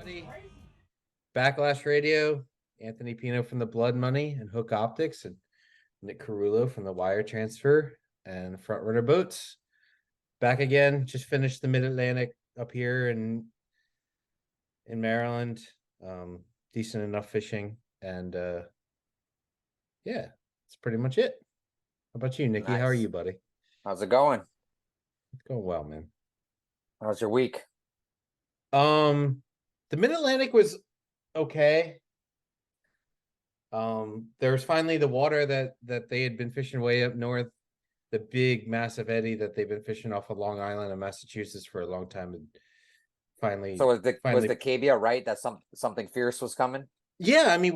everybody. Backlash Radio, Anthony Pino from the Blood Money and Hook Optics, and Nick Carullo from the Wire Transfer and Front Runner Boats. Back again, just finished the Mid-Atlantic up here in Maryland. Decent enough fishing, and yeah, that's pretty much it. How about you, Nikki? Nice. How are you, buddy? How's it going? It's going well, man. How's your week? The Mid-Atlantic was okay. There was finally the water that they had been fishing way up north, the big massive eddy that they've been fishing off of Long Island and Massachusetts for a long time, and finally. So was the cavia right that something fierce was coming? Yeah, I mean,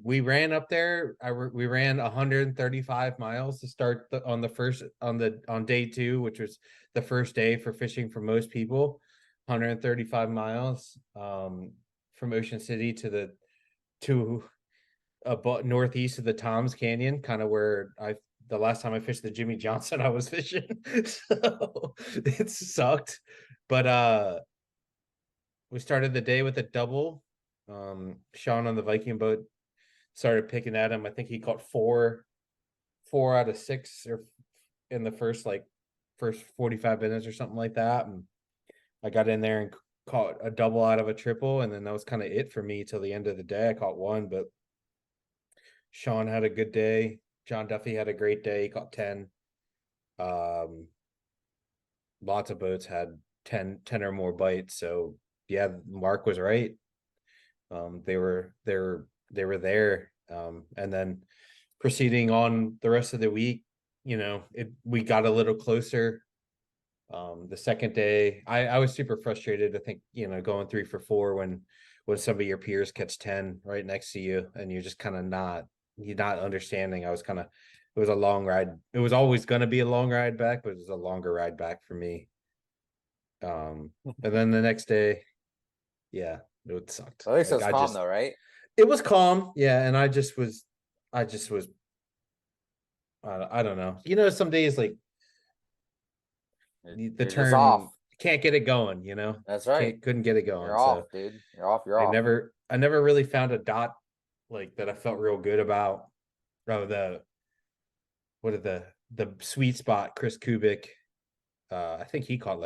we ran up there. We ran 135 miles to start on day 2, which was the first day for fishing for most people. 135 miles from Ocean City to northeast of the Toms Canyon, kind of where the last time I fished the Jimmy Johnson I was fishing. So it sucked. But we started the day with a double. Sean on the Viking boat started picking at him. I think he caught four out of 6 or in the first 45 minutes or something like that. And I got in there and caught a double out of a triple, and then that was kind of it for me till the end of the day. I caught one, but Sean had a good day. John Duffy had a great day. He caught 10. Lots of boats had 10 or more bites. So yeah, Mark was right. They were there. And then proceeding on the rest of the week, we got a little closer. The second day, I was super frustrated. I think, going 3 for 4 when some of your peers catch 10 right next to you, and you're just kind of you're not understanding. It was a long ride. It was always going to be a long ride back, but it was a longer ride back for me. And then the next day, yeah, it sucked. At least it was calm though, right? It was calm, yeah. And I don't know. Some days the term off. Can't get it going, That's right. Couldn't get it going. You're off, dude. You're off. I never really found a dot that I felt real good about. The sweet spot, Chris Kubik. I think he caught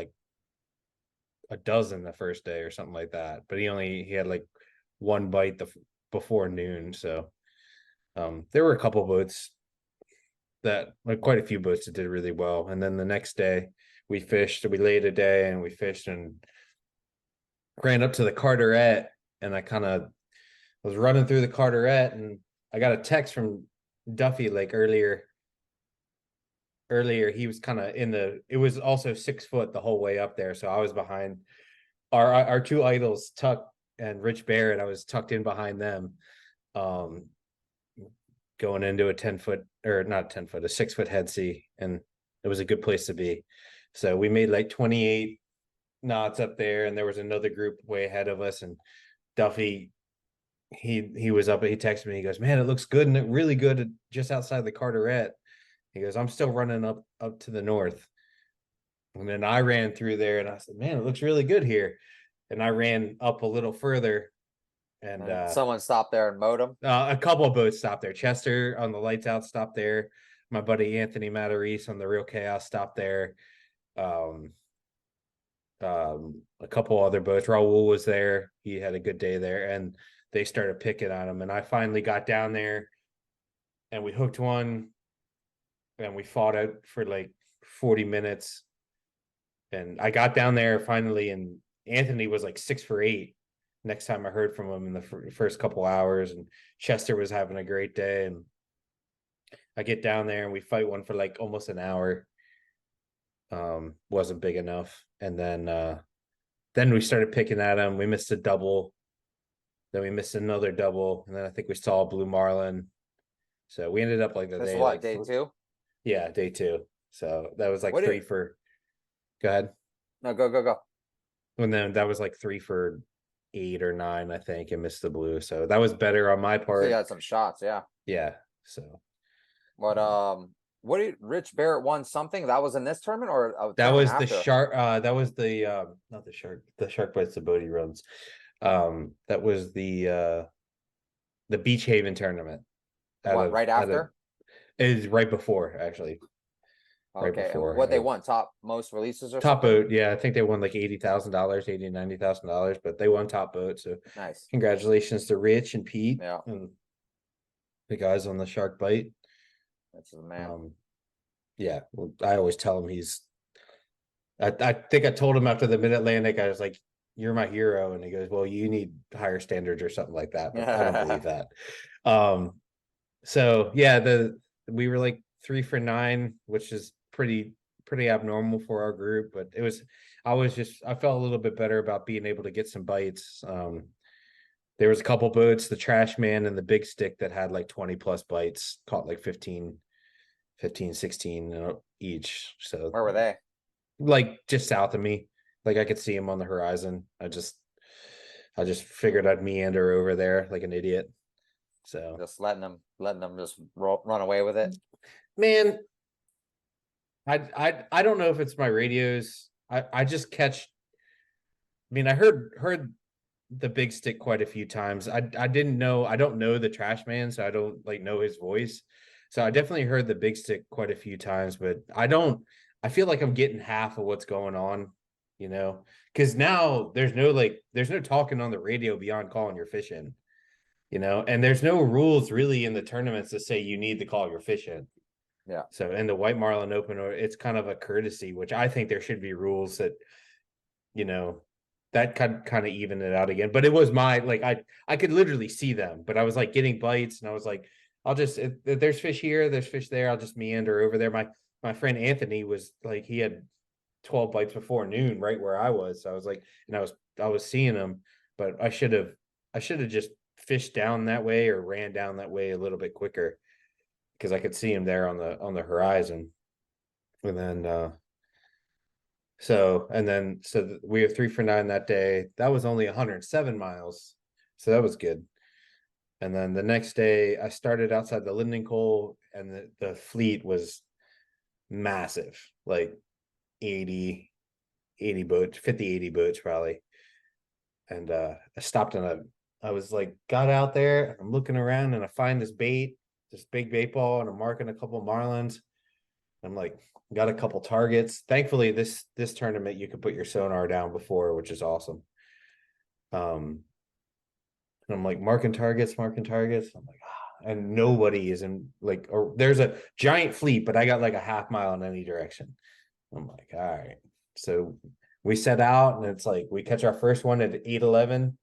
a dozen the first day or something like that, but he had one bite before noon. So there were a couple boats quite a few boats that did really well. And then the next day we laid a day and we fished and ran up to the Carteret, and I kind of was running through the Carteret, and I got a text from Duffy earlier. He was kind of it was also 6 foot the whole way up there. So I was behind our 2 idols, Tuck and Rich Barrett. I was tucked in behind them, going into a 10-foot, or not 10 foot, a 6-foot head sea. And it was a good place to be. So we made 28 knots up there, and there was another group way ahead of us. And Duffy, he was up, he texted me, he goes, "Man, it looks good, and really good just outside the Carteret." He goes, "I'm still running up to the north." And then I ran through there, and I said, "Man, it looks really good here." And I ran up a little further, and someone stopped there and mowed them. A couple of boats stopped there. Chester on the lights out stopped there. My buddy Anthony Matarese on the Real Chaos stopped there. A couple other boats. Raul was there. He had a good day there, and they started picking on him. And I finally got down there, and we hooked one, and we fought it for 40 minutes. And I got down there finally, and Anthony was 6 for 8 next time I heard from him in the first couple hours. And Chester was having a great day. And I get down there and we fight one for almost an hour. Wasn't big enough. And then we started picking at him. We missed a double. Then we missed another double. And then I think we saw a blue marlin. So we ended up the That's day. What, day 2? Yeah, day 2. So that was 3 for. Go ahead. No, go. And then that was 3 for 8 or 9, I think, and missed the blue. So that was better on my part. So you had some shots, yeah. Yeah. So what did Rich Barrett won something? That was in this tournament, or that was the shark? That was the not the shark. The shark bites the boat he runs. That was the Beach Haven tournament. What, right after? It is right before, actually. Right Okay, and before. what they won? Top most releases or Top something? boat, yeah. I think they won like $80,000, $90,000, but they won top boat. So Nice. congratulations to Rich and Pete Yeah, and the guys on the Shark Bite. that's the man. Yeah, well, I always tell him I think I told him after the Mid Atlantic, I was like, "You're my hero," and he goes, "Well, you need higher standards or something like that," but I don't believe that. So yeah, we were like 3 for 9, which is pretty abnormal for our group, but I felt a little bit better about being able to get some bites. There was a couple boats, the Trash Man and the Big Stick, that had like 20 plus bites, caught like 16 each. So Where were they? like just south of me, like I could see him on the horizon. I just figured I'd meander over there like an idiot. So Just letting them just run away with it. man, I don't know if it's my radios. I just catch. I mean, I heard the Big Stick quite a few times. I don't know the Trash Man, so I don't like know his voice. So I definitely heard the Big Stick quite a few times, but I feel like I'm getting half of what's going on, because now there's no talking on the radio beyond calling your fish in, and there's no rules really in the tournaments that say you need to call your fish in. Yeah. So in the White Marlin Open, it's kind of a courtesy, which I think there should be rules that, you know, that kind of even it out again. But it was I could literally see them, but I was like getting bites, and I was like, if there's fish here, there's fish there, I'll just meander over there. My friend Anthony was like, he had 12 bites before noon, right where I was. So I was like, and I was seeing them, but I should have just fished down that way or ran down that way a little bit quicker, because I could see him there on the horizon. And then we were 3 for 9 that day. That was only 107 miles. So that was good. And then the next day I started outside the Linden Coal, and the fleet was massive, like 80 boats, 50, 80 boats probably. And I stopped I was like, got out there, I'm looking around, and I find this big bait ball, and I'm marking a couple marlins. I'm like, got a couple targets. Thankfully, this tournament you could put your sonar down before, which is awesome. And I'm like marking targets. I'm like, and nobody is in, like, or there's a giant fleet, but I got like a half mile in any direction. I'm like, all right. So we set out, and it's like we catch our first one at 8:11.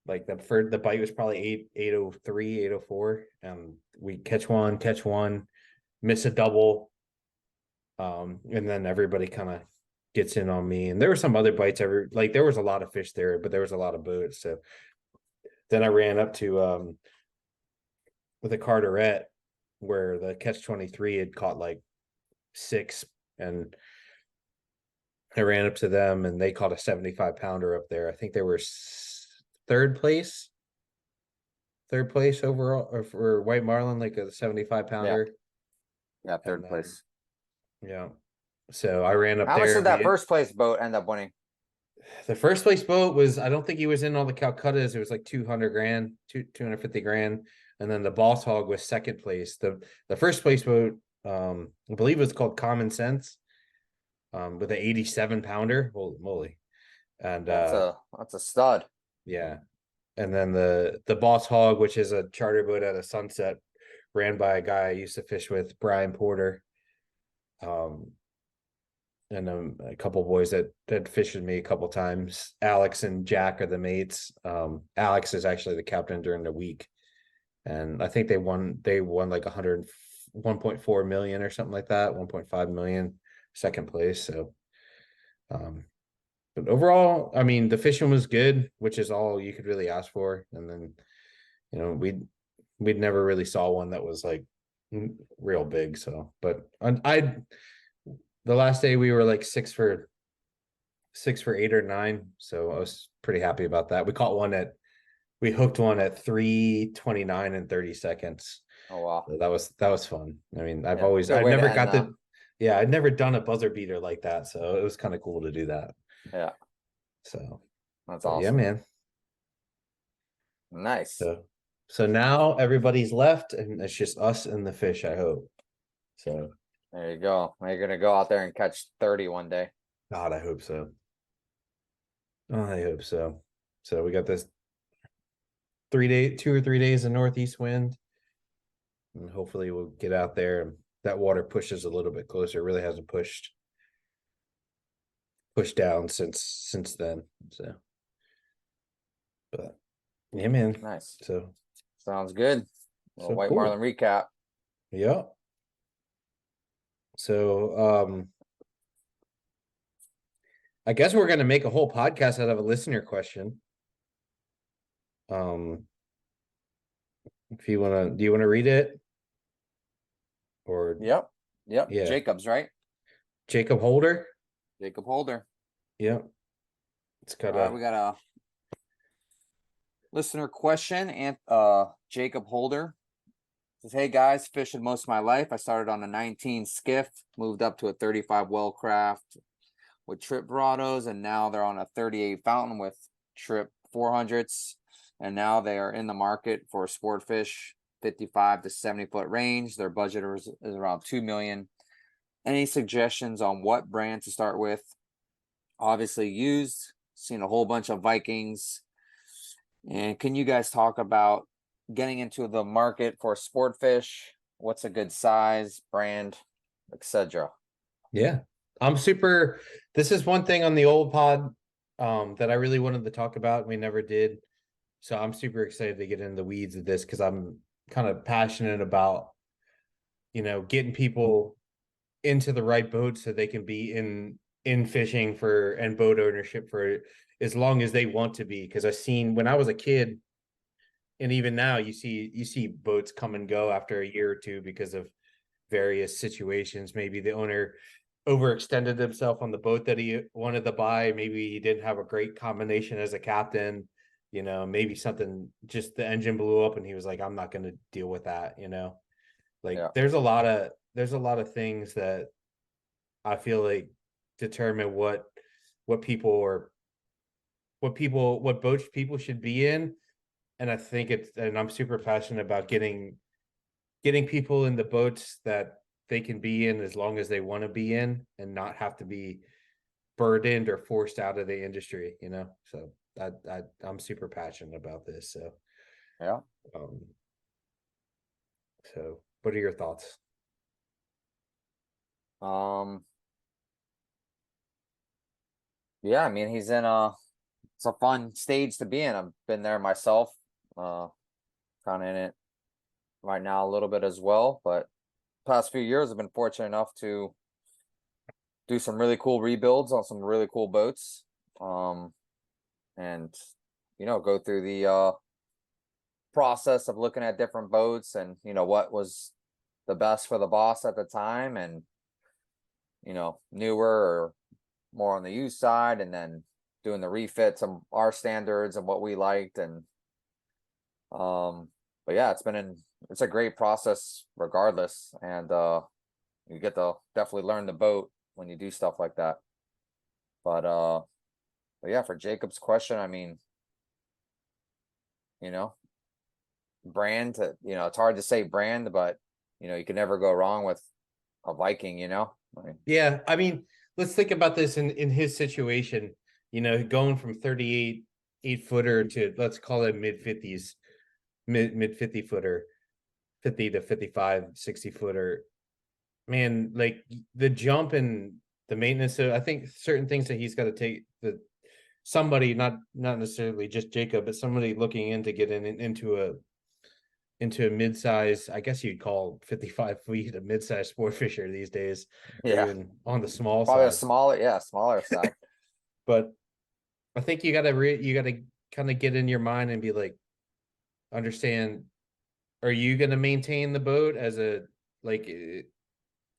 Like the bite was probably 8:03, 8:04, and we catch one, miss a double. And then everybody kind of gets in on me, and there were some other bites. There was a lot of fish there, but there was a lot of boats. So then I ran up to with a Carteret, where the Catch 23 had caught like 6, and I ran up to them, and they caught a 75-pounder up there. I think they were third place overall, or for White Marlin, like a 75-pounder. Yeah, third place. Yeah. So I ran up How there. much did that first place boat end up winning? The first place boat was, I don't think he was in all the Calcuttas. It was like 200 grand, 250 grand. And then the Boss Hog was second place. The first place boat, I believe it was called Common Sense, with an 87-pounder. Holy moly. And that's a stud. yeah. And then the Boss Hog, which is a charter boat out of Sunset, ran by a guy I used to fish with, Brian Porter. And a couple boys that fished with me a couple times. Alex and Jack are the mates. Alex is actually the captain during the week, and I think they won like 1.4 million or something like that, 1.5 million, second place. So but overall, I mean, the fishing was good, which is all you could really ask for. And then we'd never really saw one that was like real big. So but I the last day we were like 6 for 8 or 9, so I was pretty happy about that. We hooked one at 3:29 and 30 seconds. Oh wow. So that was fun. I mean, I'd never done a buzzer beater like that, so it was kind of cool to do that. Yeah. So That's yeah, awesome. man. Nice. So now everybody's left, and it's just us and the fish, I hope. So There you go. You're gonna go out there and catch 30 one day. God, I hope so. Oh, I hope so. So we got this 2 or 3 days of northeast wind, and hopefully we'll get out there and that water pushes a little bit closer. It really hasn't pushed down since then. So, but yeah, man. Nice. So Sounds good. so White cool. Marlin recap. Yeah. So I guess we're gonna make a whole podcast out of a listener question. If you wanna, do you want to read it? Or Yep. yeah, Jacob's right. Jacob Holder. Jacob Holder. Yep. It's got All right, we got a listener question, and Jacob Holder says, "Hey guys, fishing most of my life. I started on a 19 skiff, moved up to a 35 well craft with trip Verados, and now they're on a 38 fountain with trip 400s. And now they are in the market for sport fish, 55 to 70-foot range. Their budget is around 2 million. Any suggestions on what brand to start with? Obviously used, seen a whole bunch of Vikings. And can you guys talk about getting into the market for sport fish? What's a good size, brand, etc.?" Yeah. This is one thing on the old pod that I really wanted to talk about. We never did. So I'm super excited to get in the weeds of this because I'm kind of passionate about, getting people into the right boat so they can be in fishing for and boat ownership for as long as they want to be. Because I seen when I was a kid, and even now you see boats come and go after a year or two because of various situations. Maybe the owner overextended himself on the boat that he wanted to buy. Maybe he didn't have a great combination as a captain. Maybe something, just the engine blew up and he was like, I'm not going to deal with that. Like Yeah. there's a lot of things that I feel like determine what people or what boats people should be in. And I think and I'm super passionate about getting people in the boats that they can be in as long as they want to be in and not have to be burdened or forced out of the industry, So I'm super passionate about this. So Yeah. So what are your thoughts? Yeah, I mean, it's a fun stage to be in. I've been there myself, kind of in it right now a little bit as well. But past few years, I've been fortunate enough to do some really cool rebuilds on some really cool boats, and go through the process of looking at different boats and what was the best for the boss at the time, and newer or more on the used side, and then doing the refits of our standards and what we liked. And but yeah, it's a great process regardless. And you get to definitely learn the boat when you do stuff like that. But yeah, for Jacob's question, I mean, brand, it's hard to say brand, but you can never go wrong with a Viking. Yeah, I mean, let's think about this in his situation. Going from 38 8-footer to, let's call it mid-50s, mid 50-footer, 50 to 55 60-footer. Man, like the jump and the maintenance. So I think certain things that he's got to take, that somebody, not necessarily just Jacob, but somebody looking into getting into a mid-size, I guess you'd call 55 feet a mid-size sport fisher these days, or Yeah, even on the small probably a side. smaller side. But I think you gotta kind of get in your mind and be like, understand, are you gonna maintain the boat as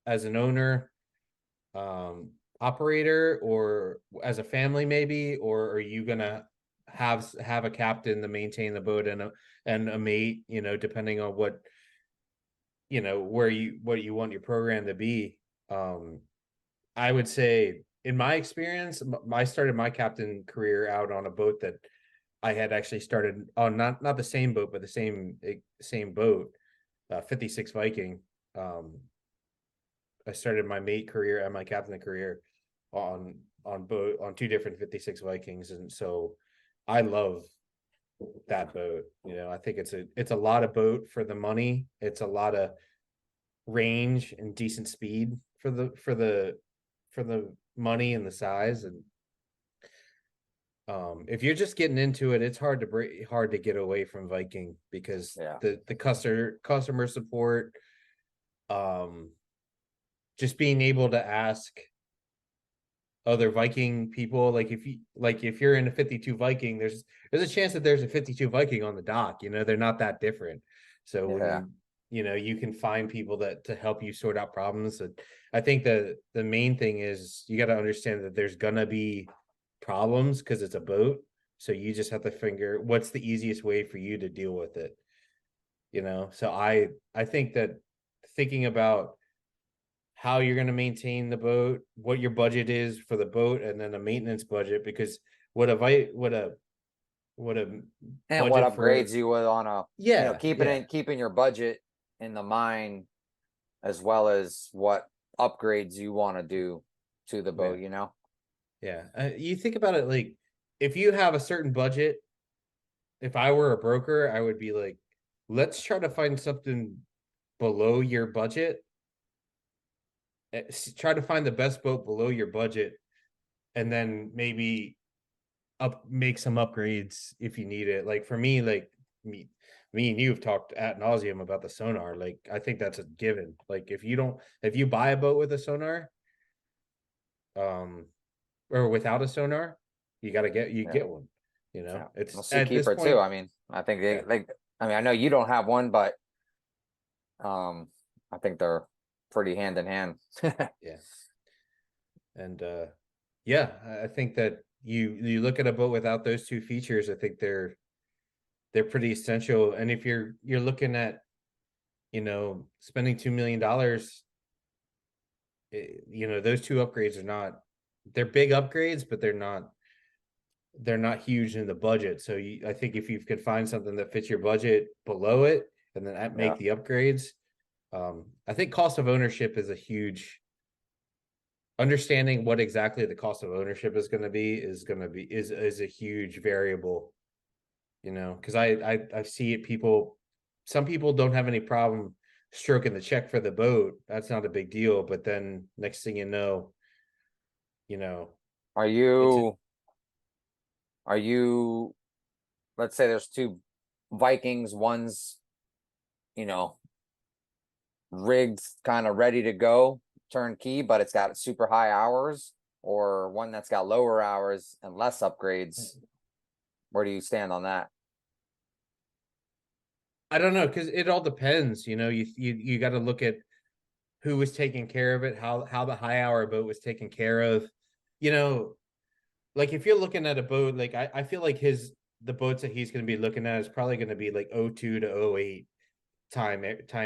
as an owner, operator, or as a family maybe, or are you gonna have a captain to maintain the boat and a mate, depending on what you want your program to be. I would say, in my experience, I started my captain career out on a boat that I had actually started on not the same boat, but the same boat, 56 Viking. I started my mate career and my captain career on two different 56 Vikings, and so I love that boat. I think it's a lot of boat for the money. It's a lot of range and decent speed for the money and the size. And if you're just getting into it, it's hard to get away from Viking, because the customer support, just being able to ask other Viking people, like if you're in a 52 Viking, there's a chance that there's a 52 Viking on the dock. They're not that different. So when you can find people to help you sort out problems. And I think the main thing is you got to understand that there's gonna be problems because it's a boat. So you just have to figure what's the easiest way for you to deal with it. So I think that thinking about how you're going to maintain the boat, what your budget is for the boat, and then a maintenance budget, because what a and what upgrades you would on a keeping your budget in the mind, as well as what upgrades you want to do to the boat. You think about it, like if you have a certain budget, if I were a broker, I would be like, let's try to find something below your budget. Try to find the best boat below your budget, and then maybe make some upgrades if you need it. Like for me, like me and you have talked ad nauseum about the sonar. Like I think that's a given. Like if you buy a boat with a sonar, or without a sonar, you got to get one. It's a Seakeeper too. I mean, I think I know you don't have one, but I think they're pretty hand in hand. And I think that you look at a boat without those two features, I think they're pretty essential. And if you're looking at spending $2 million, those two upgrades they're big upgrades, but they're not huge in the budget. So I think if you could find something that fits your budget below it, and then make the upgrades, I think cost of ownership is a huge. Understanding what exactly the cost of ownership is going to be is a huge variable, because I see it. Some people don't have any problem stroking the check for the boat. That's not a big deal. But then next thing you know, are you, let's say there's two Vikings, one's, rigged kind of ready to go, turnkey, but it's got super high hours, or one that's got lower hours and less upgrades? Where do you stand on that? I don't know, because it all depends. You got to look at who was taking care of it, how the high hour boat was taken care of. Like if you're looking at a boat, like I feel like the boats that he's going to be looking at is probably going to be like 02 to 08 time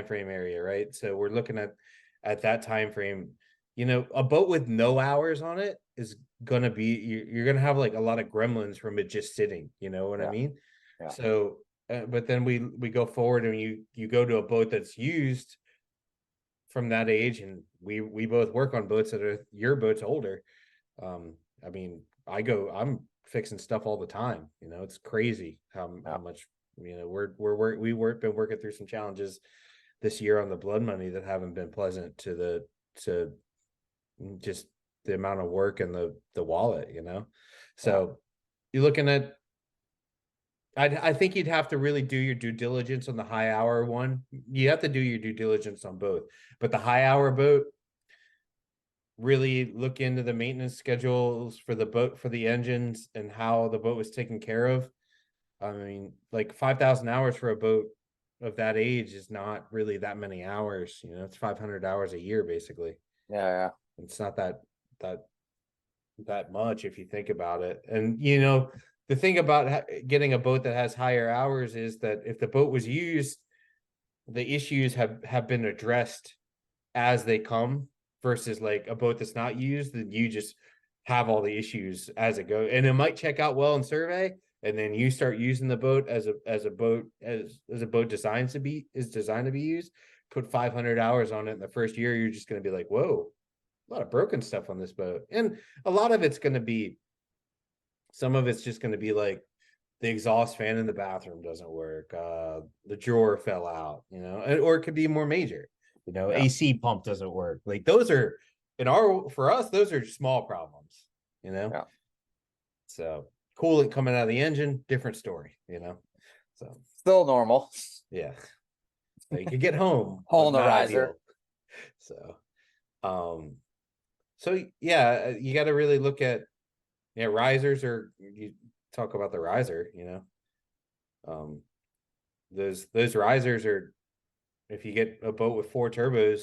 frame area, right? So we're looking at that time frame. A boat with no hours on it is gonna be you're gonna have like a lot of gremlins from it just sitting. You know what I mean? So but then we go forward, and you go to a boat that's used from that age, and we both work on boats that are your boat's older. I mean, I'm fixing stuff all the time. It's crazy how much we've been working through some challenges this year on the blood money that haven't been pleasant to just the amount of work and the wallet. So you're looking at, I think you'd have to really do your due diligence on the high hour one. You have to do your due diligence on both, but the high hour boat, really look into the maintenance schedules for the boat, for the engines, and how the boat was taken care of. I mean, like 5,000 hours for a boat of that age is not really that many hours. It's 500 hours a year, basically. Yeah. It's not that much if you think about it. And the thing about getting a boat that has higher hours is that if the boat was used, the issues have been addressed as they come, versus like a boat that's not used, then you just have all the issues as it goes. And it might check out well in survey, and then you start using the boat as a boat designed to be used, put 500 hours on it in the first year, you're just going to be like, whoa, a lot of broken stuff on this boat. And a lot of it's going to be, some of it's just going to be like the exhaust fan in the bathroom doesn't work, the drawer fell out, or it could be more major, Yeah. AC pump doesn't work. Like those are for us, those are small problems, Yeah. So coolant coming out of the engine, different story, so Still normal. yeah. So you could get home, Hole but in the not riser. ideal. So yeah, you got to really look at, risers, or you talk about the riser, those risers are, if you get a boat with 4 turbos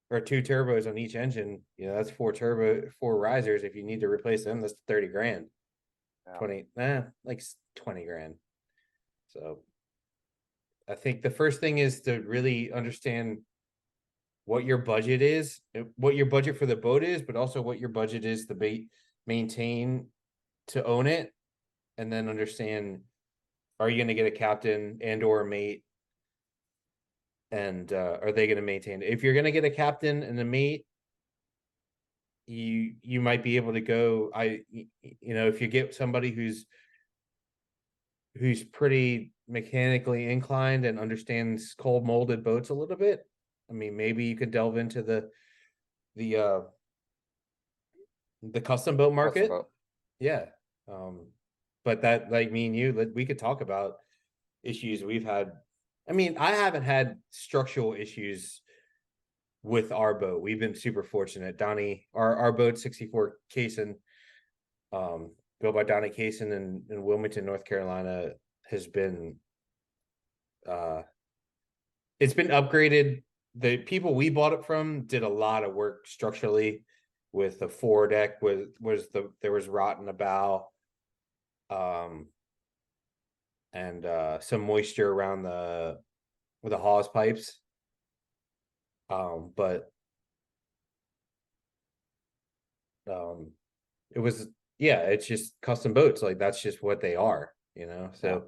or 2 turbos on each engine, that's 4 risers. If you need to replace them, that's 30 grand. Yeah. 20 grand. So I think the first thing is to really understand what your budget is, what your budget for the boat is, but also what your budget is to maintain, to own it, and then understand, are you going to get a captain and or a mate, and are they going to maintain it? If you're going to get a captain and a mate, you might be able to go, if you get somebody who's pretty mechanically inclined and understands cold molded boats a little bit, I mean, maybe you could delve into the custom boat market. Yeah. But that, like me and you, we could talk about issues we've had. I mean, I haven't had structural issues with our boat. We've been super fortunate. Donnie, our boat 64 Cason, built by Donnie Cason in Wilmington, North Carolina, has been it's been upgraded. The people we bought it from did a lot of work structurally with the foredeck. There was rot in the bow, and some moisture around the hawse pipes. But it was, it's just custom boats. Like that's just what they are, so.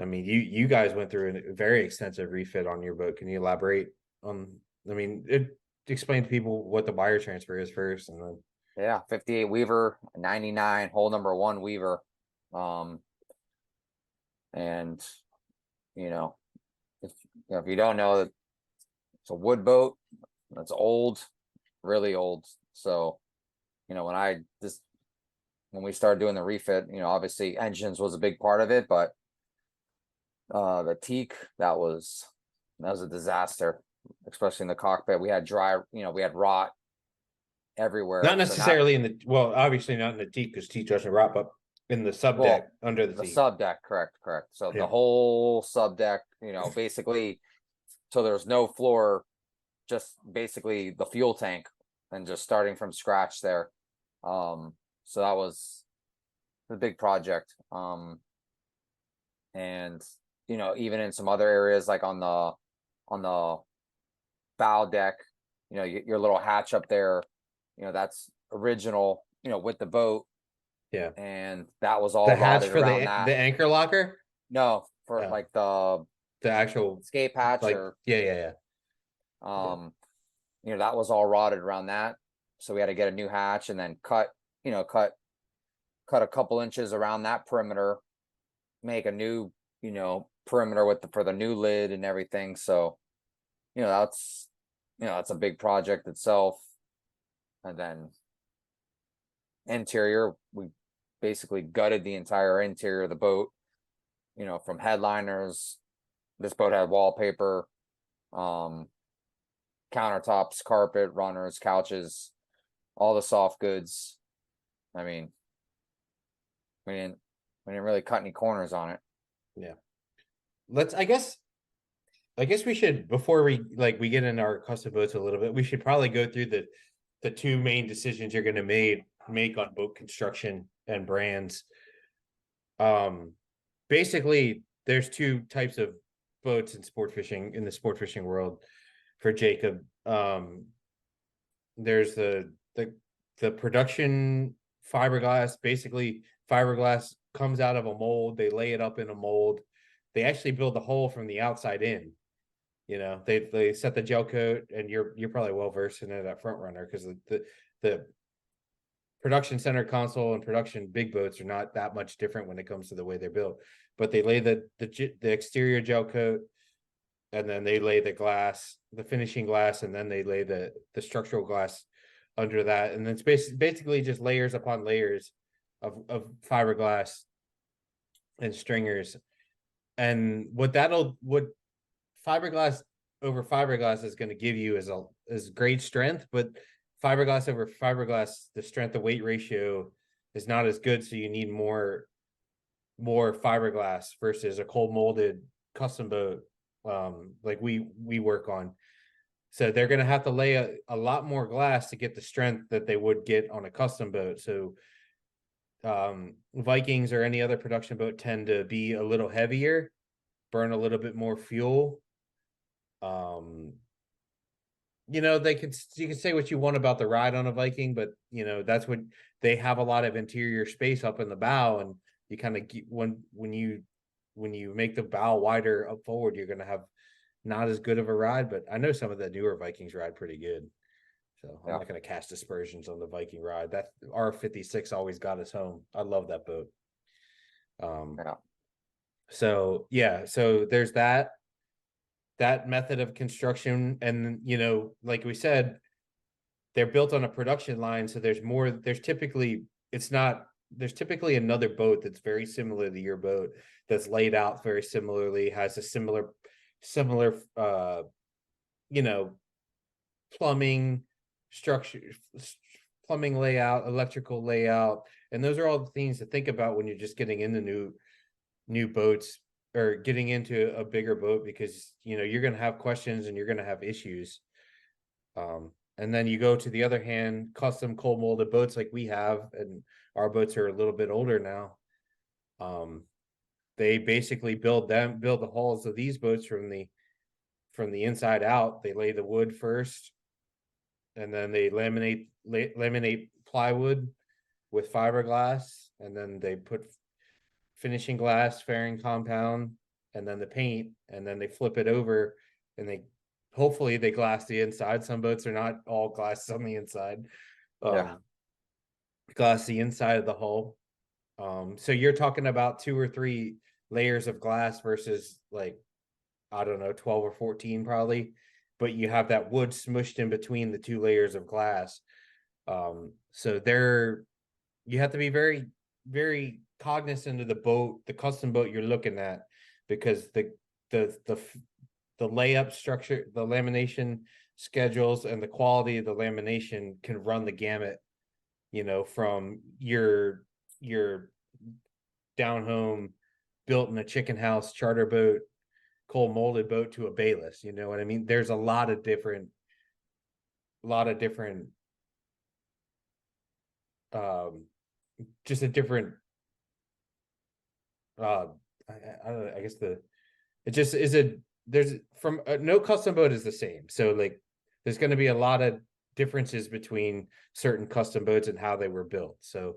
I mean, you guys went through a very extensive refit on your boat. Can you elaborate on? I mean, explain to people what the wire transfer is first, and then. Yeah, 58 Weaver, 99 hole number 1 Weaver, and if you don't know, that it's a wood boat. That's old, really old. So, when we started doing the refit, obviously engines was a big part of it, but the teak, that was a disaster, especially in the cockpit. We had we had rot everywhere. Not necessarily obviously not in the teak, because teak doesn't rot, but in the sub deck, under the teak. Sub deck, correct. So the whole sub deck, basically, so there's no floor, just basically the fuel tank, and just starting from scratch there. So that was a big project. And even in some other areas, like on the bow deck, your little hatch up there, that's original, with the boat. Yeah. And that was all the hatch rotted for around the anchor locker. No, for like the actual escape hatch, or yeah. That was all rotted around that. So we had to get a new hatch, and then cut a couple inches around that perimeter, make a new perimeter for the new lid and everything. So that's a big project itself. And then interior, we basically gutted the entire interior of the boat, from headliners. This boat had wallpaper, countertops, carpet, runners, couches, all the soft goods. I mean, we didn't really cut any corners on it. Yeah. I guess we should, before we get into our custom boats a little bit, we should probably go through the 2 main decisions you're going to make on boat construction and brands. Basically, there's 2 types of boats in the sport fishing world for Jacob. There's the production fiberglass, basically fiberglass comes out of a mold. They lay it up in a mold. They actually build the hull from the outside in. They set the gel coat, and you're probably well versed in it at Front Runner, because the production center console and production big boats are not that much different when it comes to the way they're built. But they lay the exterior gel coat, and then they lay the glass, the finishing glass, and then they lay the structural glass under that, and it's basically just layers upon layers of fiberglass and stringers. And what fiberglass over fiberglass is going to give you is great strength, but fiberglass over fiberglass, the strength to weight ratio is not as good, so you need more fiberglass versus a cold molded custom boat, like we work on. So they're going to have to lay a lot more glass to get the strength that they would get on a custom boat. So Vikings or any other production boat tend to be a little heavier, burn a little bit more fuel. You can say what you want about the ride on a Viking, but that's what they have, a lot of interior space up in the bow, and you kind of when you make the bow wider up forward, you're going to have not as good of a ride. But I know some of the newer Vikings ride pretty good, so I'm not going to cast aspersions on the Viking ride. That R56 always got us home. I love that boat. So there's that method of construction, and like we said, they're built on a production line, so there's typically another boat that's very similar to your boat, that's laid out very similarly, has a similar plumbing structure, plumbing layout, electrical layout. And those are all the things to think about when you're just getting into new boats, or getting into a bigger boat, because you're going to have questions and you're going to have issues. And then you go to the other hand, custom cold molded boats like we have, and our boats are a little bit older now. They basically build the hulls of these boats from the inside out. They lay the wood first, and then they laminate plywood with fiberglass, and then they put finishing glass, fairing compound, and then the paint, and then they flip it over, and hopefully they glass the inside. Some boats are not all glass on the inside. Glass the inside of the hull. So you're talking about 2 or 3 layers of glass versus, like, I don't know, 12 or 14 probably, but you have that wood smushed in between the 2 layers of glass. So you have to be very, very cognizant of the custom boat you're looking at, because the layup structure, the lamination schedules, and the quality of the lamination can run the gamut, from your down home, built in a chicken house charter boat, cold molded boat, to a bayless. You know what I mean? There's a lot of different just a different I guess it just is there's from no custom boat is the same. So, like, there's going to be a lot of differences between certain custom boats and how they were built. So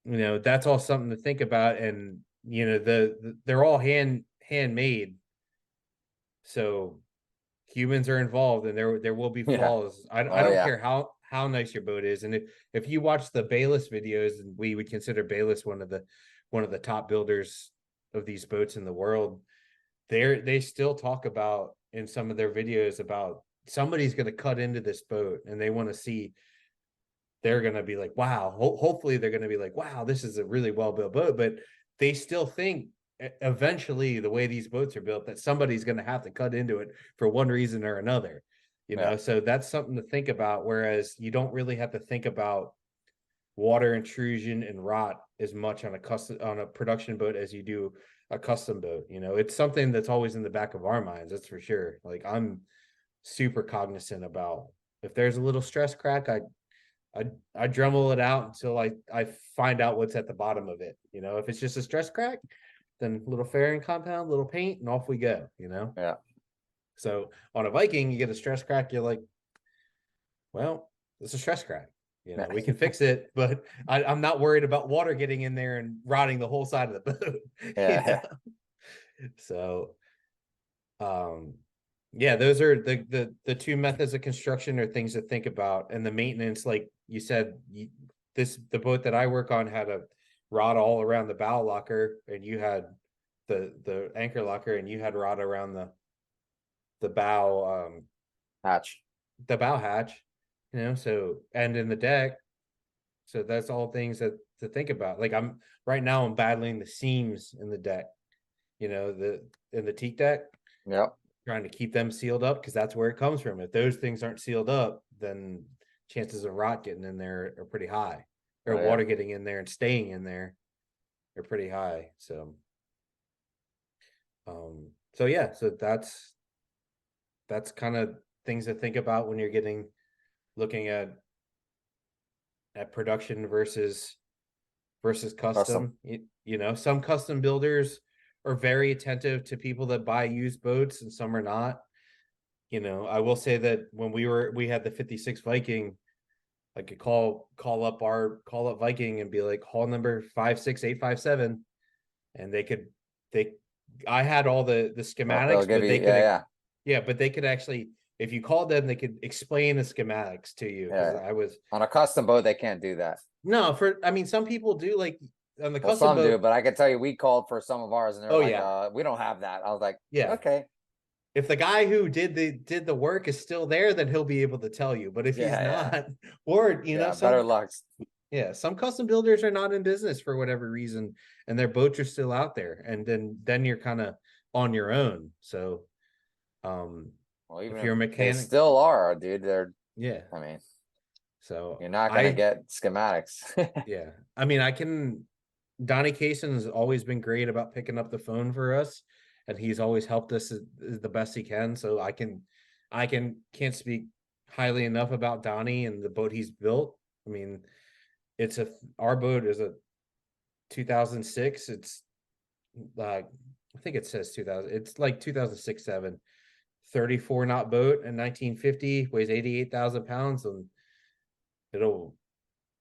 that's all something to think about. And they're all handmade, so humans are involved, and there will be flaws. I don't care how nice your boat is. And if you watch the Bayless videos, and we would consider Bayless one of the top builders of these boats in the world, they still talk about in some of their videos about somebody's going to cut into this boat, and they want to see, they're going to be like, wow, hopefully they're going to be like, wow, this is a really well built boat. But they still think eventually, the way these boats are built, that somebody's going to have to cut into it for one reason or another, so that's something to think about. Whereas you don't really have to think about water intrusion and rot as much on a production boat as you do a custom boat. It's something that's always in the back of our minds, that's for sure. Like, I'm super cognizant about, if there's a little stress crack, I Dremel it out until I find out what's at the bottom of it. If it's just a stress crack, then a little fairing compound, little paint, and off we go. So on a Viking, you get a stress crack, you're like, well, it's a stress crack. You know, we can fix it, but I'm not worried about water getting in there and rotting the whole side of the boat. Yeah. So, yeah, those are the two methods of construction or things to think about, and the maintenance, like you said, the boat that I work on had a rod all around the bow locker, and you had the anchor locker, and you had rod around the bow Hatch. the bow hatch, you know, so, and in the deck. So that's all things that to think about. Like right now I'm battling the seams in the deck, you know, in the teak deck, Yep. trying to keep them sealed up because that's where it comes from. If those things aren't sealed up, then chances of rot getting in there are pretty high, or Oh, yeah. water getting in there and staying in there are pretty high. So yeah, so that's kind of things to think about when you're looking at production versus Custom. custom. You know, some custom builders are very attentive to people that buy used boats, and some are not. You know, I will say that when we had the 56 Viking, I could call up Viking and be like, call number 56857, and they I had all the They'll schematics, give but you, they could, yeah. yeah, but they could actually, if you called them, they could explain the schematics to you, because Yeah. I was, On a custom boat, they can't do that. no, for, I mean, some people do, like on the Well, custom some do, boat. but I can tell you, we called for some of ours, and they're Oh like, yeah, we don't have that. I was like, yeah. okay. If the guy who did the work is still there, then he'll be able to tell you. But if he's Yeah, yeah. not, or you know, Yeah, better luck. some custom builders are not in business for whatever reason, and their boats are still out there, and then you're kind of on your own. So, Well, even if if you're a they mechanic, still are, dude, yeah. I mean, So you're not gonna get schematics. yeah, I mean, Donnie Kaysen has always been great about picking up the phone for us, and he's always helped us as the best he can. So can't speak highly enough about Donnie and the boat he's built. I mean, our boat is a 2006. It's like, I think it says 2000. It's like 2006, 7, 34 knot boat in 1950, weighs 88,000 pounds, and it'll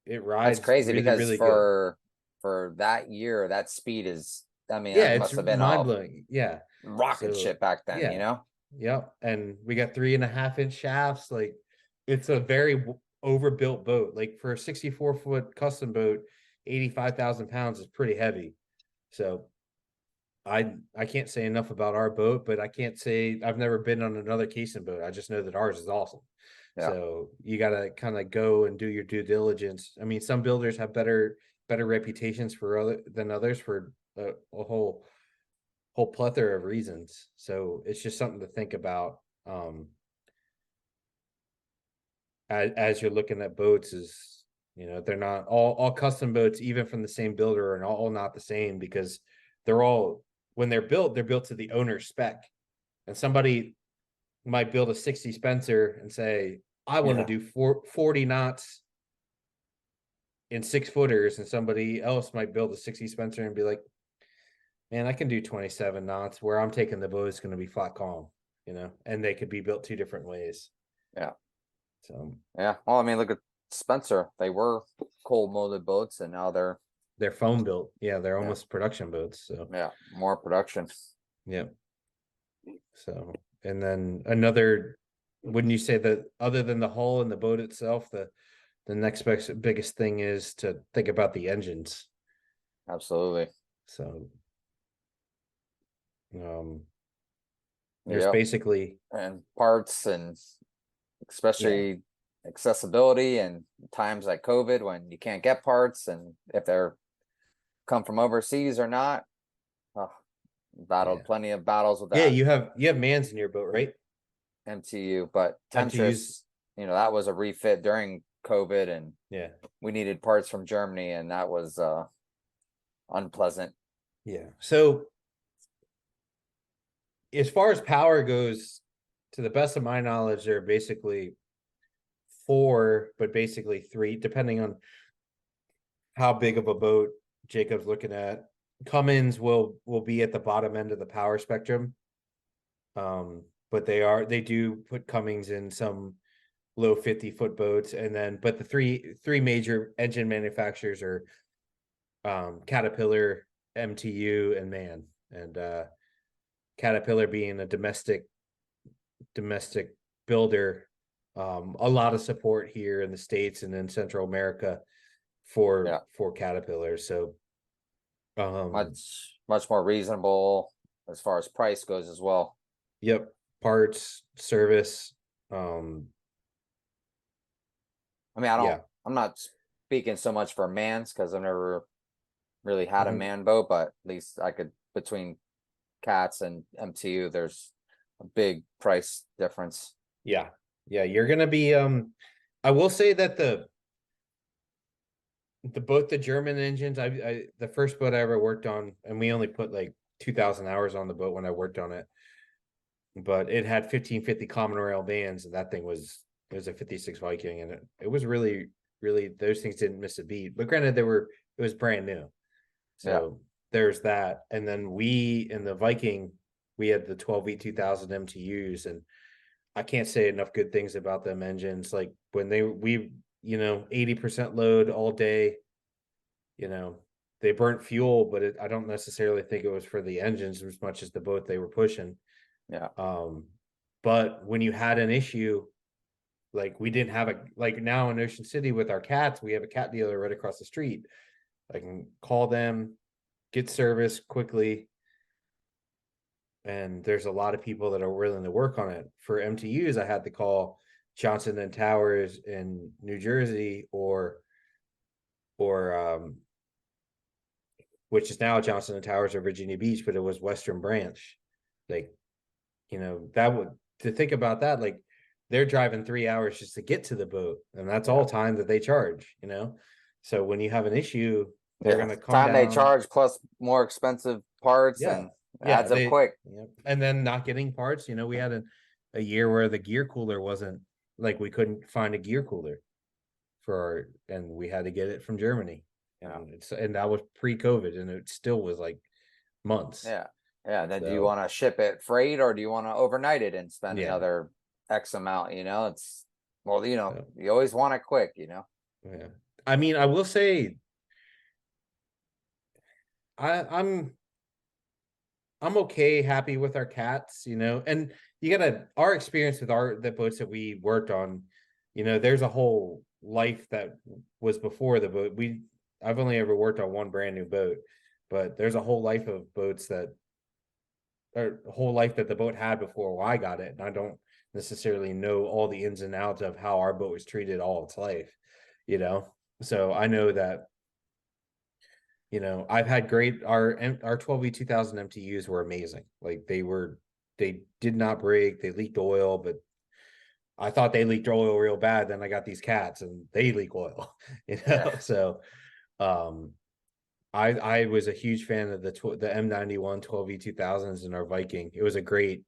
it That's rides crazy really, because really good. for that year, that speed is, I mean, Yeah, that it's must have been mind a blowing. Yeah. rocket So ship back then, you yeah, know? yep. And we got 3.5-inch shafts. Like, it's a very overbuilt boat. Like, for a 64-foot custom boat, 85,000 pounds is pretty heavy. So I can't say enough about our boat, but I can't say I've never been on another casing boat. I just know that ours is awesome. Yeah. So you got to kind of go and do your due diligence. I mean, some builders have better reputations than others for a whole plethora of reasons. So it's just something to think about, as you're looking at boats. Is, you know, they're not all custom boats, even from the same builder, and all not the same, because they're all, when they're built to the owner's spec. And somebody might build a 60 Spencer and say, I want to Yeah. do 40 knots in 6-footers, and somebody else might build a 60 Spencer and be like, man, I can do 27 knots. Where I'm taking the boat is going to be flat calm, you know, and they could be built two different ways. Yeah. So Yeah. Well, I mean, look at Spencer. They were cold molded boats, and now they're foam built. Yeah, they're yeah, almost production boats. So yeah, more production. yeah. So, and then wouldn't you say that, other than the hull and the boat itself, the next biggest thing is to think about the engines. Absolutely. So, there's Yep. basically, And parts, and yeah, especially accessibility and times like COVID when you can't get parts, and if they're come from overseas or not. Oh, yeah, battled plenty of battles with yeah. that. You have Mans in your boat, right? MTU, but MTUs. Temptress, that was a refit during COVID, and Yeah, we needed parts from Germany, and that was unpleasant. yeah. So, as far as power goes, to the best of my knowledge, there are basically four, but basically three, depending on how big of a boat Jacob's looking at. Cummins will be at the bottom end of the power spectrum. But they do put Cummins in some low 50-foot boats, and then but the three major engine manufacturers are Caterpillar, MTU, and Man. And Caterpillar being a domestic builder, a lot of support here in the States and in Central America for Caterpillar. So much more reasonable as far as price goes as well. Yep, parts, service. I mean, I'm not speaking so much for Mans because I've never really had a man boat, but at least I could, between Cats and MTU, there's a big price difference. Yeah, you're gonna be I will say that the both the German engines, I the first boat I ever worked on, and we only put like 2,000 hours on the boat when I worked on it, but it had 1550 common rail vans, and that thing was, it was a 56 Viking, and it was really those things didn't miss a beat. But granted, it was brand new, so there's that. And then we in the Viking, we had the 12V2000 MTUs, and I can't say enough good things about them engines. Like when we 80% load all day, they burnt fuel, but I don't necessarily think it was for the engines as much as the boat they were pushing. Yeah. But when you had an issue, like we didn't have like now in Ocean City with our cats, we have a cat dealer right across the street. I can call them, get service quickly. And there's a lot of people that are willing to work on it. For MTUs, I had to call Johnson and Towers in New Jersey or which is now Johnson and Towers of Virginia Beach, but it was Western Branch. Like, that would, to think about that, like they're driving 3 hours just to get to the boat, and that's all time that they charge, So when you have an issue, they're going to come time down. They charge plus more expensive parts and adds up quick. And then not getting parts, we had a year where the gear cooler wasn't, like we couldn't find a gear cooler and we had to get it from Germany. And that was pre-COVID, and it still was like months. Then do you want to ship it freight, or do you want to overnight it and spend another X amount? It's you always want it quick. I mean, I will say I'm okay, happy with our cats, and you gotta, our experience with the boats that we worked on, there's a whole life that was before the boat. I've only ever worked on one brand new boat, but there's a whole life of boats that the boat had before I got it. And I don't necessarily know all the ins and outs of how our boat was treated all its life, So I know that, I've had our 12V2000 MTUs were amazing. Like they did not break. They leaked oil, but I thought they leaked oil real bad. Then I got these cats and they leak oil, So, I was a huge fan of the M91 12V2000s in our Viking. It was a great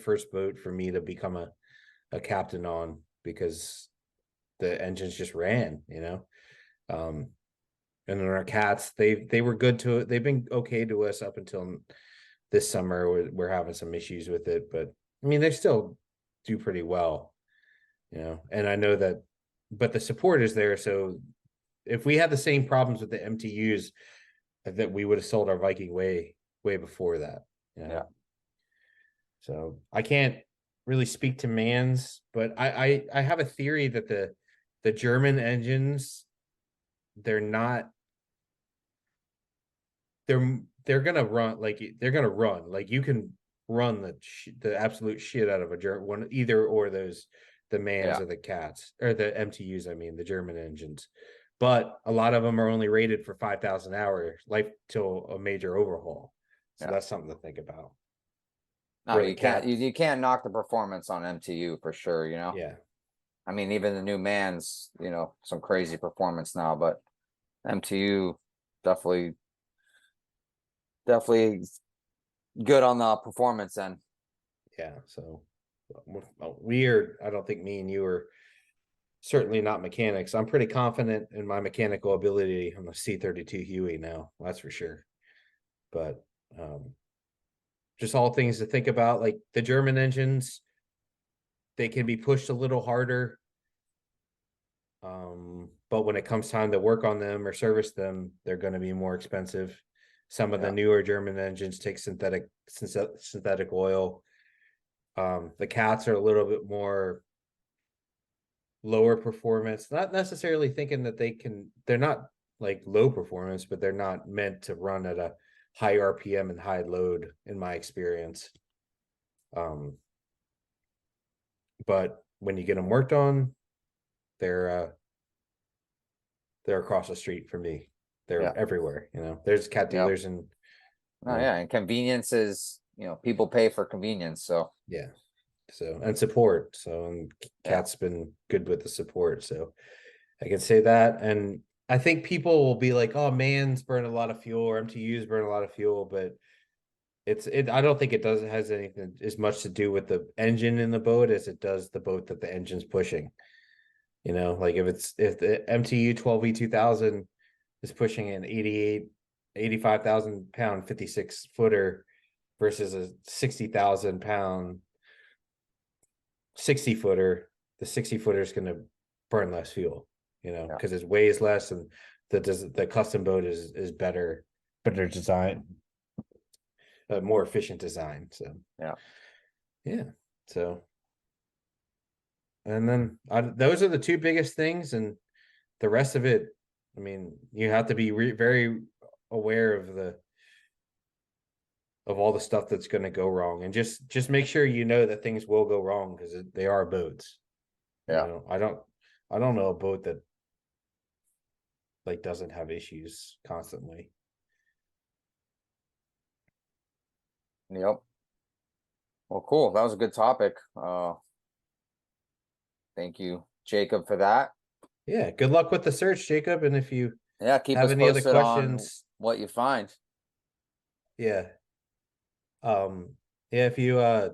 first boat for me to become a captain on, because the engines just ran, and then our cats, they were good to it. They've been okay to us up until this summer. We're having some issues with it, but I mean, they still do pretty well, and I know that, but the support is there. So if we had the same problems with the MTUs, that we would have sold our Viking way before that. So I can't really speak to Mans, but I have a theory that the German engines, they're gonna run like you can run the absolute shit out of a German one, either or those, the Mans or the Cats, or the MTUs, I mean the German engines. But a lot of them are only rated for 5,000 hours life till a major overhaul. So that's something to think about. No, you can't knock the performance on MTU for sure, Yeah. I mean, even the new Mans, some crazy performance now, but MTU definitely good on the performance end. Yeah, so I don't think me and you are certainly not mechanics. I'm pretty confident in my mechanical ability on the C32 Huey now, that's for sure. But just all things to think about, like the German engines, they can be pushed a little harder But when it comes time to work on them or service them, they're going to be more expensive. Some of the Yeah. newer German engines take synthetic oil. The cats are a little bit more lower performance, not necessarily thinking that they're not like low performance, but they're not meant to run at a high RPM and high load in my experience. But when you get them worked on, they're across the street from me. They're everywhere, there's cat dealers and and convenience is, people pay for convenience, so and support. So, and Cat's been good with the support, so I can say that. And I think people will be like, oh, man's burn a lot of fuel or MTUs burn a lot of fuel, but I don't think it has anything as much to do with the engine in the boat as it does the boat that the engine's pushing. Like if the MTU 12V2000 is pushing an 85,000 pound 56 footer versus a 60,000 pound 60 footer, the 60 footer is going to burn less fuel, because it weighs less, and the custom boat is better design, more efficient design. So so, and then those are the two biggest things, and the rest of it, I mean, you have to be very aware of all the stuff that's going to go wrong, and just make sure that things will go wrong, because they are boats. I don't know a boat that like doesn't have issues constantly. Yep. Well, cool. That was a good topic. Thank you, Jacob, for that. Yeah, good luck with the search, Jacob, and if you keep have us any other posted questions, on what you find. If you have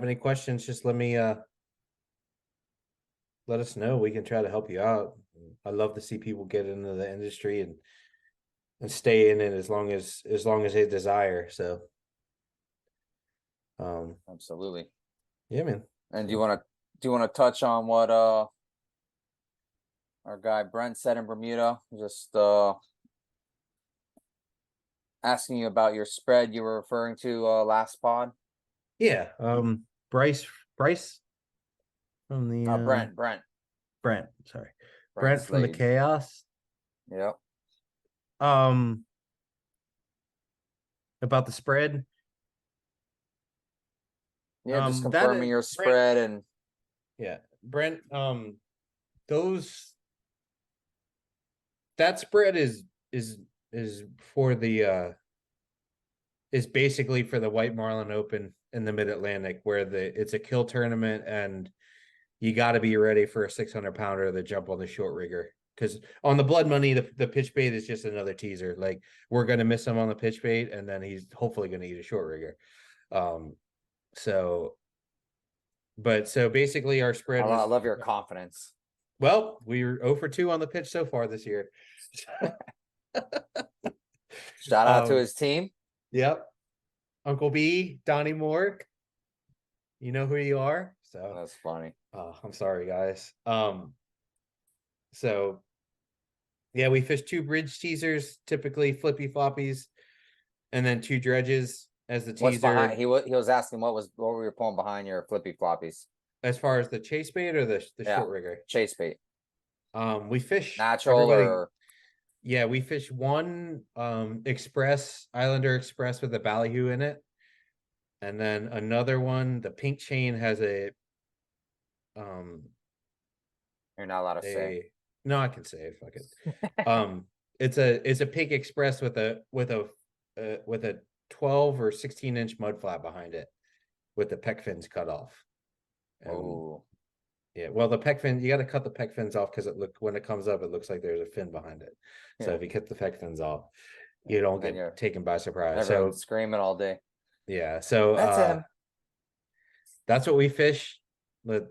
any questions, just let us know. We can try to help you out. I love to see people get into the industry and stay in it as long as they desire. So Absolutely. Yeah, man. And do you want to touch on what our guy Brent said in Bermuda? Just asking you about your spread you were referring to last pod. Yeah. Bryce from the Brent, sorry. Brent from the Chaos. Yep. About the spread. Yeah, just confirming your spread. And Brent, that spread is for the is basically for the White Marlin Open in the Mid-Atlantic, where it's a kill tournament, and you got to be ready for a 600 pounder to jump on the short rigger, because on the Blood Money, the pitch bait is just another teaser. Like, we're going to miss him on the pitch bait, and then he's hopefully going to eat a short rigger. So basically our spread I love your confidence. Well, we were 0 for 2 on the pitch so far this year. Shout out to his team. Yep. Uncle B, Donnie Moore. You know who you are. So that's funny. I'm sorry, guys. So yeah, we fish 2 bridge teasers, typically flippy floppies, and then 2 dredges as the teaser. What's behind? He was asking what we were pulling behind your flippy floppies. As far as the chase bait or the short rigger? Chase bait. We fish natural or we fish one Islander Express with a ballyhoo in it. And then another one, the pink chain, has a you're not allowed to say. No, I can say it. Fuck it. It's a pink express with a 12 or 16-inch mud flat behind it, with the pec fins cut off. Yeah, well, the pec fin, you got to cut the pec fins off, because when it comes up, it looks like there's a fin behind it. So if you cut the pec fins off, you don't get taken by surprise. Everyone's screaming all day. Yeah, so that's him. That's what we fish. It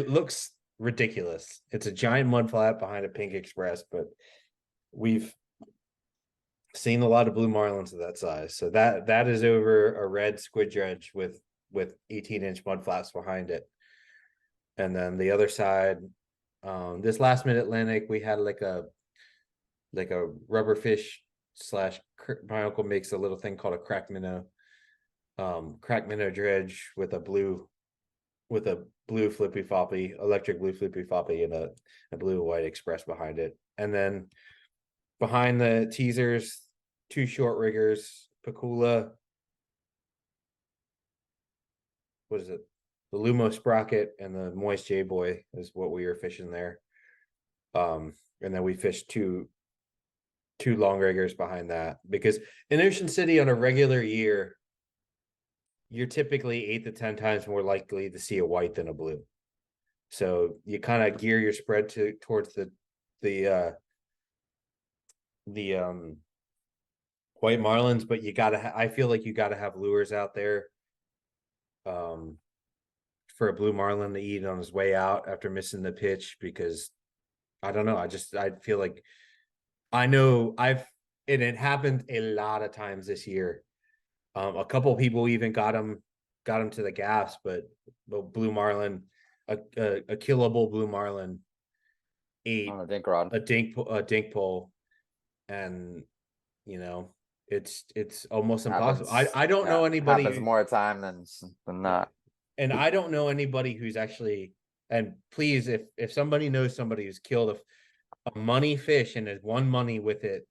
looks ridiculous. It's a giant mud flat behind a pink express, but we've seen a lot of blue marlins of that size. So that is over a red squid dredge with 18-inch mud flaps behind it. And then the other side, this last minute Atlantic, we had like a rubber fish slash, my uncle makes a little thing called a crack minnow dredge with a blue flippy floppy, electric blue flippy floppy, and a blue and white express behind it. And then behind the teasers, two short riggers, Pakula, what is it? The Lumo Sprocket and the Moist J Boy is what we were fishing there. And then we fished two long riggers behind that, because in Ocean City on a regular year, you're typically 8 to 10 times more likely to see a white than a blue. So you kind of gear your spread towards the white marlins, but you gotta I feel like you gotta have lures out there for a blue marlin to eat on his way out after missing the pitch, because I don't know, I feel like I know and it happened a lot of times this year. A couple people even got him to the gaffs, but blue marlin, a killable blue marlin ate On a dink rod. a dink pole, and you know, it's almost impossible. Happens. I don't know anybody Happens more time than not. and I don't know anybody who's actually, and please, if somebody knows somebody who's killed a money fish and has won money with it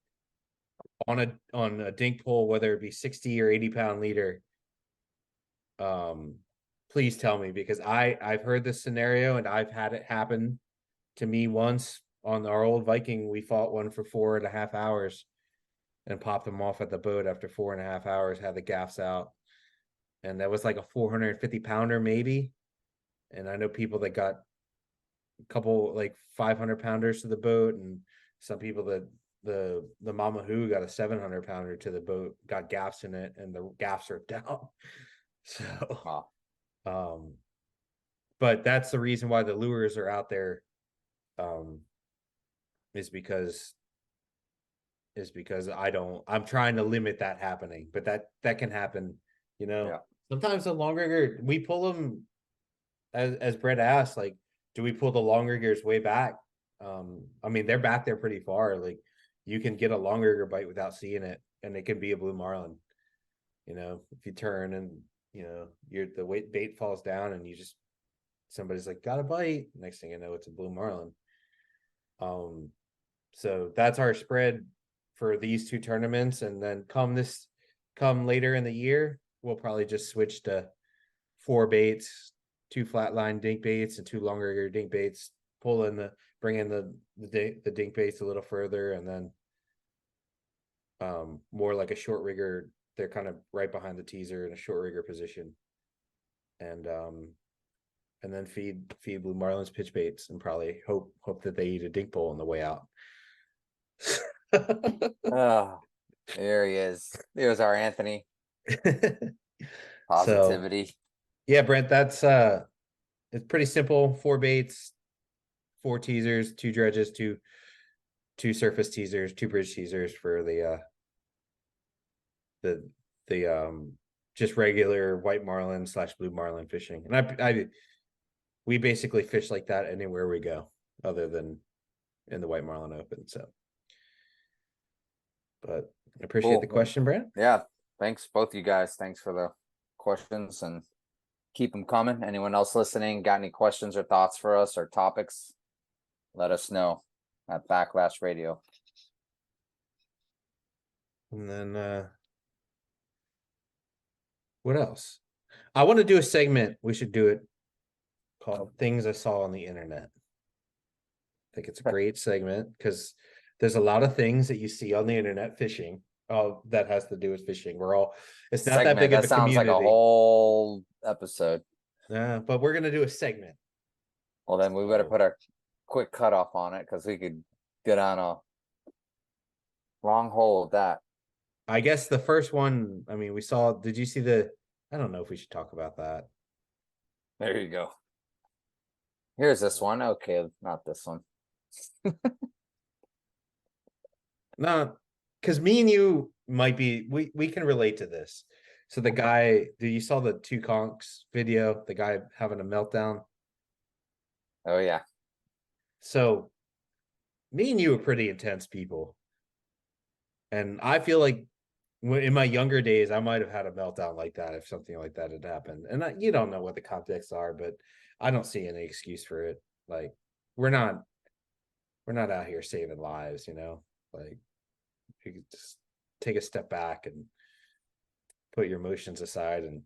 on a dink pole, whether it be 60 or 80 pound leader, please tell me, because I've heard this scenario and I've had it happen to me once on our old Viking. We fought one for 4.5 hours and popped them off at the boat after 4.5 hours, had the gaffs out. And that was like a 450 pounder maybe. And I know people that got a couple like 500 pounders to the boat, and some people that the Mama Who got a 700 pounder to the boat, got gaffs in it, and the gaffs are down. So, but that's the reason why the lures are out there, is because I'm trying to limit that happening, but that can happen, you know. Yeah. Sometimes the long rigger, we pull them, as Brett asked, like, do we pull the long riggers way back? I mean, they're back there pretty far. Like, you can get a long rigger bite without seeing it, and it can be a blue marlin. You know, if you turn and the bait falls down, and somebody's like, got a bite. Next thing you know, it's a blue marlin. So that's our spread for these two tournaments, and then come later in the year, we'll probably just switch to 4 baits, 2 flatline dink baits and 2 long rigger dink baits, bring in the dink baits a little further, and then more like a short rigger. They're kind of right behind the teaser in a short rigger position, and then feed blue marlins pitch baits, and probably hope that they eat a dink pole on the way out. Oh, there he is. There's our Anthony. Positivity. So, yeah, Brent, that's it's pretty simple. 4 baits, 4 teasers, 2 dredges, 2 surface teasers, 2 bridge teasers for the just regular white marlin / blue marlin fishing. And we basically fish like that anywhere we go, other than in the white marlin open. So, but I appreciate the question, Brent. Yeah, thanks both you guys. Thanks for the questions, and keep them coming. Anyone else listening got any questions or thoughts for us or topics, let us know at Backlash Radio. And then what else? I want to do a segment. We should do it, called Things I Saw on the Internet. I think it's a great segment, because there's a lot of things that you see on the internet fishing that has to do with fishing. It's not that big of a community. That sounds like a whole episode. Yeah, but we're gonna do a segment. Well, then we better put a quick cutoff on it, because we could get on a long hole with that. I guess the first one, I mean, did you see I don't know if we should talk about that. There you go. Here's this one. Okay, not this one. No, because me and you might be, we can relate to this. So the guy, you saw the 2 conchs video, the guy having a meltdown? Oh yeah. So me and you are pretty intense people. And I feel like in my younger days, I might have had a meltdown like that if something like that had happened. And you don't know what the contexts are, but I don't see any excuse for it. Like we're not we're not out here saving lives, you know. Like you could just take a step back and put your emotions aside and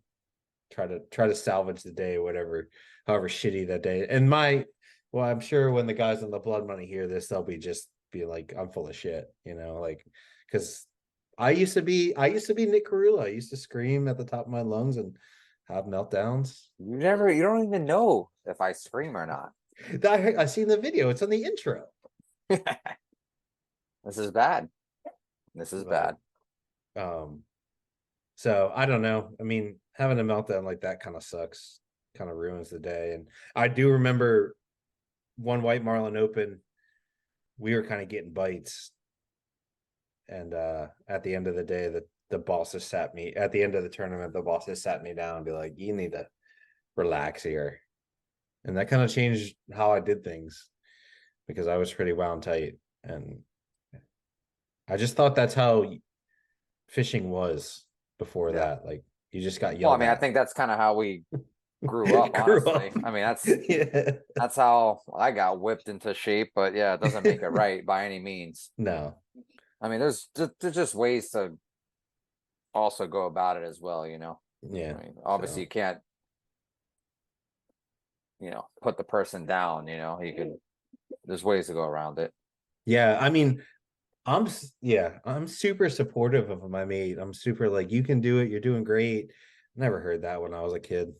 try to salvage the day, whatever, however shitty that day. And well, I'm sure when the guys on the Blood Money hear this, they'll be like, I'm full of shit, you know, like because I used to be Nick Carullo. I used to scream at the top of my lungs and have meltdowns. You don't even know if I scream or not. I seen the video. It's on the intro. This is bad. This is But, bad. So I don't know. I mean, having a meltdown like that kind of sucks, kind of ruins the day. And I do remember one White Marlin Open, we were kind of getting bites. And at the end of the day, the boss just sat me at the end of the tournament, the boss just sat me down and be like, you need to relax here. And that kind of changed how I did things because I was pretty wound tight. And I just thought that's how fishing was before Yeah. that. Like you just got Well, I yelled mean, I at. think that's kind of how we grew up, Grew honestly. up. I mean, Yeah. that's how I got whipped into shape, but yeah, it doesn't make it right by any means. No. I mean, there's just ways to also go about it as well, you know. Yeah. I mean, obviously So you can't, put the person down, there's ways to go around it. yeah, I mean, I'm super supportive of my mate. I'm super like, you can do it. You're doing great. Never heard that when I was a kid.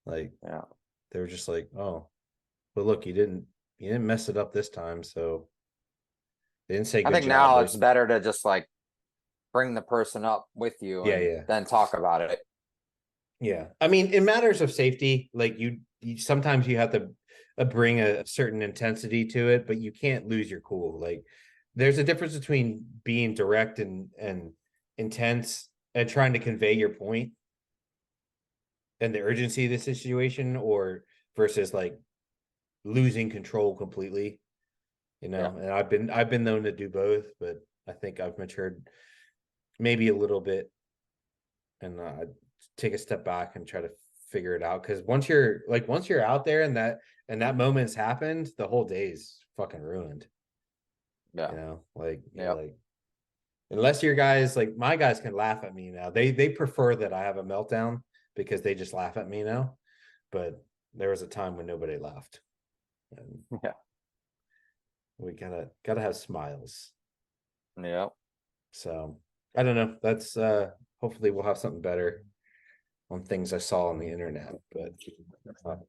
Like Yeah. they were just like, oh, but look, you didn't mess it up this time. So they didn't say I good think job. now They it's better to just like bring the person up with you yeah, and yeah. then talk about it. Yeah. I mean, in matters of safety, like you sometimes you have to bring a certain intensity to it, but you can't lose your cool. Like there's a difference between being direct and intense and trying to convey your point and the urgency of the situation or versus like losing control completely, you Yeah. know. And I've been known to do both, but I think I've matured maybe a little bit and take a step back and try to figure it out because once you're out there and that moment's happened, the whole day's fucking ruined. Yeah. You know, like you're Yep. like unless your guys like my guys can laugh at me now. They prefer that I have a meltdown because they just laugh at me now. But there was a time when nobody laughed, and Yeah. we gotta have smiles. Yep. So I don't know. That's hopefully we'll have something better on things I saw on the internet, but I I don't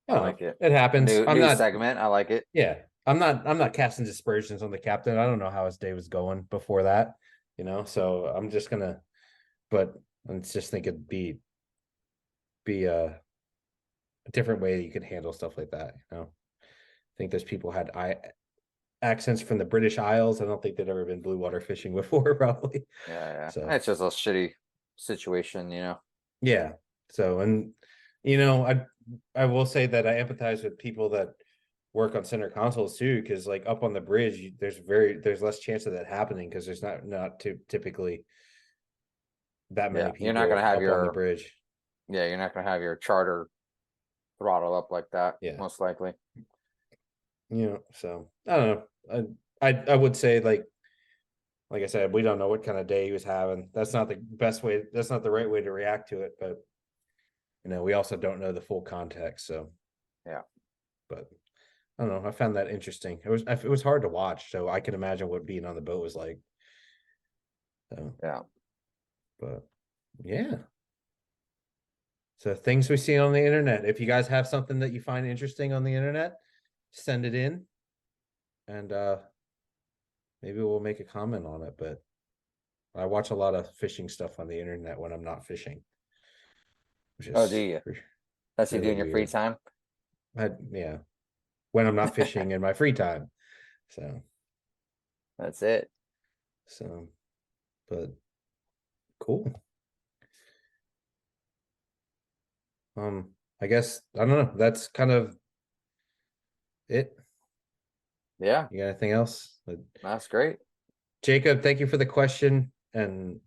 know. like it. It happens. I'm New not. segment. I like it. Yeah, I'm not casting dispersions on the captain. I don't know how his day was going before that, you know. So I'm just gonna, but I just think it'd be a different way that you could handle stuff like that. You know, I think those people had accents from the British Isles. I don't think they'd ever been blue water fishing before, probably. Yeah. So Yeah. It's just a shitty situation, yeah. So and I will say that I empathize with people that work on center consoles too, because like up on the bridge, there's less chance of that happening because there's not too typically that many Yeah. You're not gonna people have up on the bridge. you're not gonna have your charter throttle up like that, Yeah, most likely. so I don't know. I would say like I said, we don't know what kind of day he was having. That's not the best way. That's not the right way to react to it. But we also don't know the full context. So Yeah. but I don't know. I found that interesting. It was hard to watch, so I can imagine what being on the boat was like. So, Yeah. but yeah. So things we see on the internet. If you guys have something that you find interesting on the internet, send it in, and maybe we'll make a comment on it. But I watch a lot of fishing stuff on the internet when I'm not fishing, which Oh, do is you? That's you really doing your free weird. time? Yeah, when I'm not fishing in my free time. So, That's it. so, but cool. I guess I don't know. That's kind of it. Yeah, You got anything else? that's great. Jacob, thank you for the question. And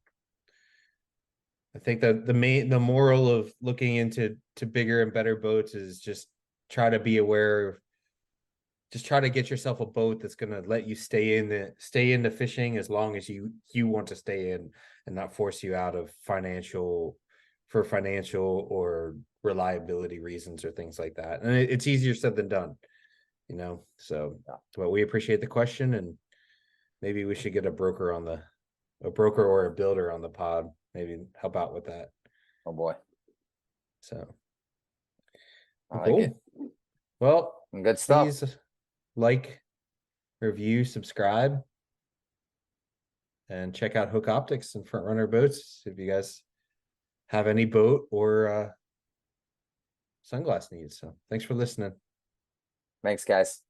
I think that the moral of looking into bigger and better boats is just try to be aware. Just try to get yourself a boat that's going to let you stay in the fishing as long as you want to stay in, and not force you out of financial or reliability reasons or things like that. And it's easier said than done, you know. So, but we appreciate the question, and maybe we should get a broker or a builder on the pod, maybe help out with that. Oh boy. So I like cool. it. Well, Good stuff. please like, review, subscribe, and check out Hook Optics and Front Runner Boats if you guys have any boat or sunglass needs. So thanks for listening. Thanks, guys.